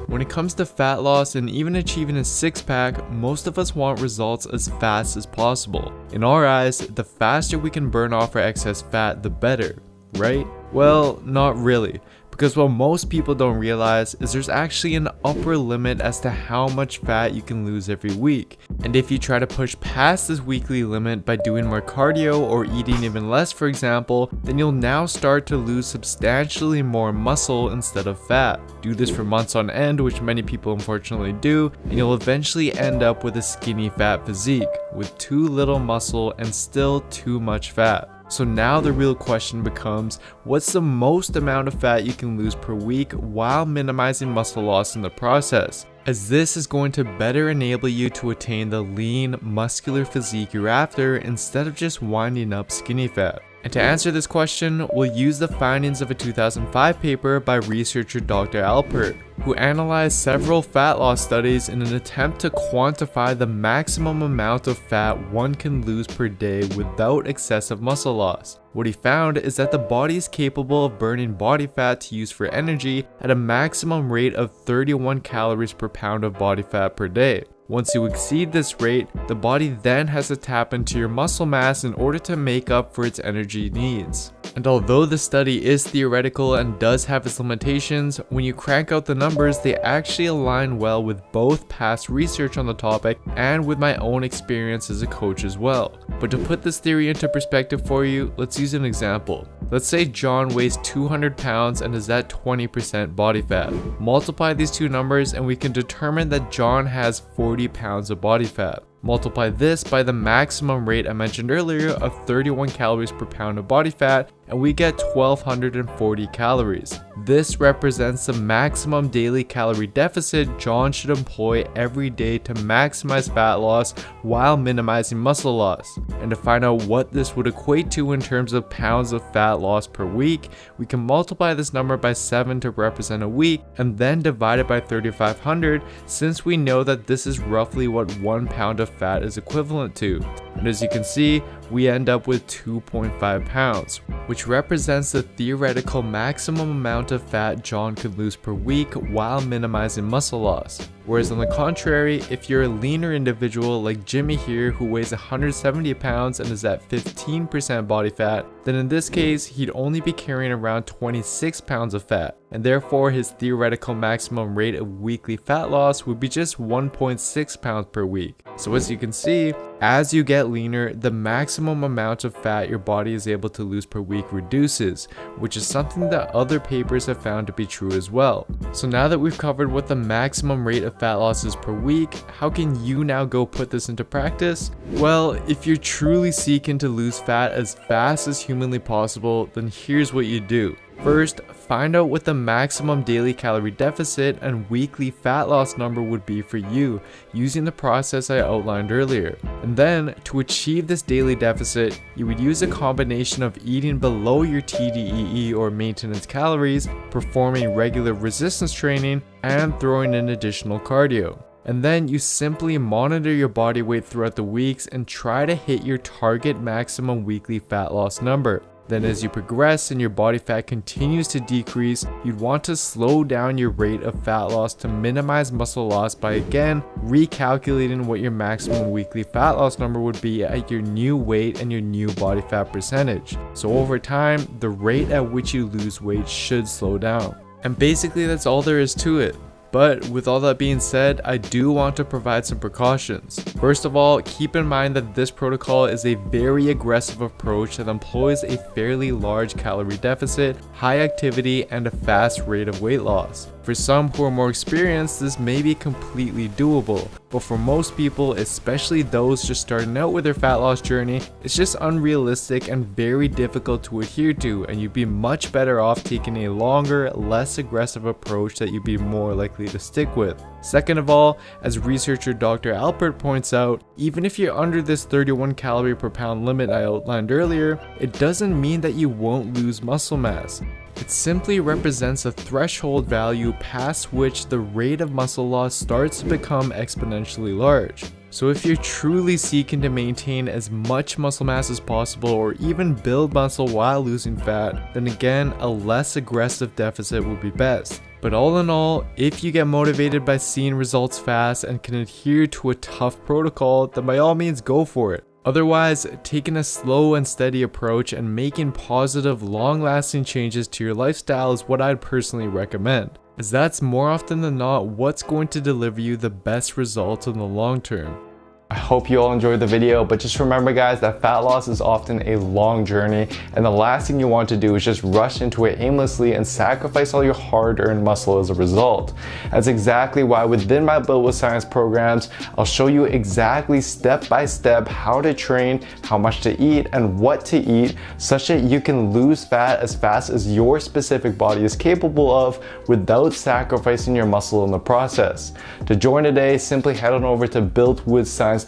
When it comes to fat loss and even achieving a six-pack, most of us want results as fast as possible. In our eyes, the faster we can burn off our excess fat, the better, right? Well, not really. Because what most people don't realize is there's actually an upper limit as to how much fat you can lose every week. And if you try to push past this weekly limit by doing more cardio or eating even less, for example, then you'll now start to lose substantially more muscle instead of fat. Do this for months on end, which many people unfortunately do, and you'll eventually end up with a skinny fat physique with too little muscle and still too much fat. So now the real question becomes, what's the most amount of fat you can lose per week while minimizing muscle loss in the process? As this is going to better enable you to attain the lean, muscular physique you're after instead of just winding up skinny fat. And to answer this question, we'll use the findings of a 2005 paper by researcher Dr. Alpert, who analyzed several fat loss studies in an attempt to quantify the maximum amount of fat one can lose per day without excessive muscle loss. What he found is that the body is capable of burning body fat to use for energy at a maximum rate of 31 calories per pound of body fat per day. Once you exceed this rate, the body then has to tap into your muscle mass in order to make up for its energy needs. And although the study is theoretical and does have its limitations, when you crank out the numbers, they actually align well with both past research on the topic and with my own experience as a coach as well. But to put this theory into perspective for you, let's use an example. Let's say John weighs 200 pounds and is at 20% body fat. Multiply these two numbers and we can determine that John has 40 pounds of body fat. Multiply this by the maximum rate I mentioned earlier of 31 calories per pound of body fat, and we get 1240 calories. This represents the maximum daily calorie deficit John should employ every day to maximize fat loss while minimizing muscle loss. And to find out what this would equate to in terms of pounds of fat loss per week, we can multiply this number by 7 to represent a week and then divide it by 3500, since we know that this is roughly what 1 pound of fat is equivalent to. And as you can see, we end up with 2.5 pounds, which represents the theoretical maximum amount of fat John could lose per week while minimizing muscle loss. Whereas on the contrary, if you're a leaner individual like Jimmy here who weighs 170 pounds and is at 15% body fat, then in this case, he'd only be carrying around 26 pounds of fat, and therefore his theoretical maximum rate of weekly fat loss would be just 1.6 pounds per week. So as you can see, as you get leaner, the maximum amount of fat your body is able to lose per week reduces, which is something that other papers have found to be true as well. So now that we've covered what the maximum rate of fat loss is per week, how can you now go put this into practice? Well, if you're truly seeking to lose fat as fast as humanly possible, then here's what you do. First, find out what the maximum daily calorie deficit and weekly fat loss number would be for you using the process I outlined earlier. And then, to achieve this daily deficit, you would use a combination of eating below your TDEE or maintenance calories, performing regular resistance training, and throwing in additional cardio. And then you simply monitor your body weight throughout the weeks and try to hit your target maximum weekly fat loss number. Then as you progress and your body fat continues to decrease, you'd want to slow down your rate of fat loss to minimize muscle loss by again recalculating what your maximum weekly fat loss number would be at your new weight and your new body fat percentage. So over time, the rate at which you lose weight should slow down. And basically that's all there is to it. But with all that being said, I do want to provide some precautions. First of all, keep in mind that this protocol is a very aggressive approach that employs a fairly large calorie deficit, high activity, and a fast rate of weight loss. For some who are more experienced, this may be completely doable, but for most people, especially those just starting out with their fat loss journey, it's just unrealistic and very difficult to adhere to, and you'd be much better off taking a longer, less aggressive approach that you'd be more likely to stick with. Second of all, as researcher Dr. Alpert points out, even if you're under this 31 calorie per pound limit I outlined earlier, it doesn't mean that you won't lose muscle mass. It simply represents a threshold value past which the rate of muscle loss starts to become exponentially large. So if you're truly seeking to maintain as much muscle mass as possible or even build muscle while losing fat, then again, a less aggressive deficit would be best. But all in all, if you get motivated by seeing results fast and can adhere to a tough protocol, then by all means go for it. Otherwise, taking a slow and steady approach and making positive, long-lasting changes to your lifestyle is what I'd personally recommend, as that's more often than not what's going to deliver you the best results in the long term. I hope you all enjoyed the video, but just remember guys that fat loss is often a long journey, and the last thing you want to do is just rush into it aimlessly and sacrifice all your hard-earned muscle as a result. That's exactly why within my Built with Science programs, I'll show you exactly step by step how to train, how much to eat, and what to eat, such that you can lose fat as fast as your specific body is capable of without sacrificing your muscle in the process. To join today, simply head on over to builtwithscience.com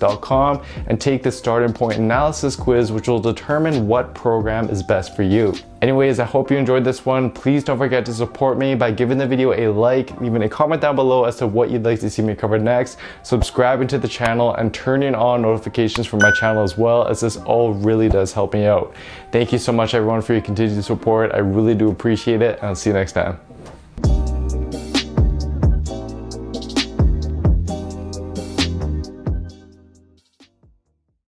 and take the starting point analysis quiz, which will determine what program is best for you. Anyways, I hope you enjoyed this one. Please don't forget to support me by giving the video a like, leaving a comment down below as to what you'd like to see me cover next, subscribing to the channel, and turning on notifications for my channel as well, as this all really does help me out. Thank you so much everyone for your continued support. I really do appreciate it, and I'll see you next time.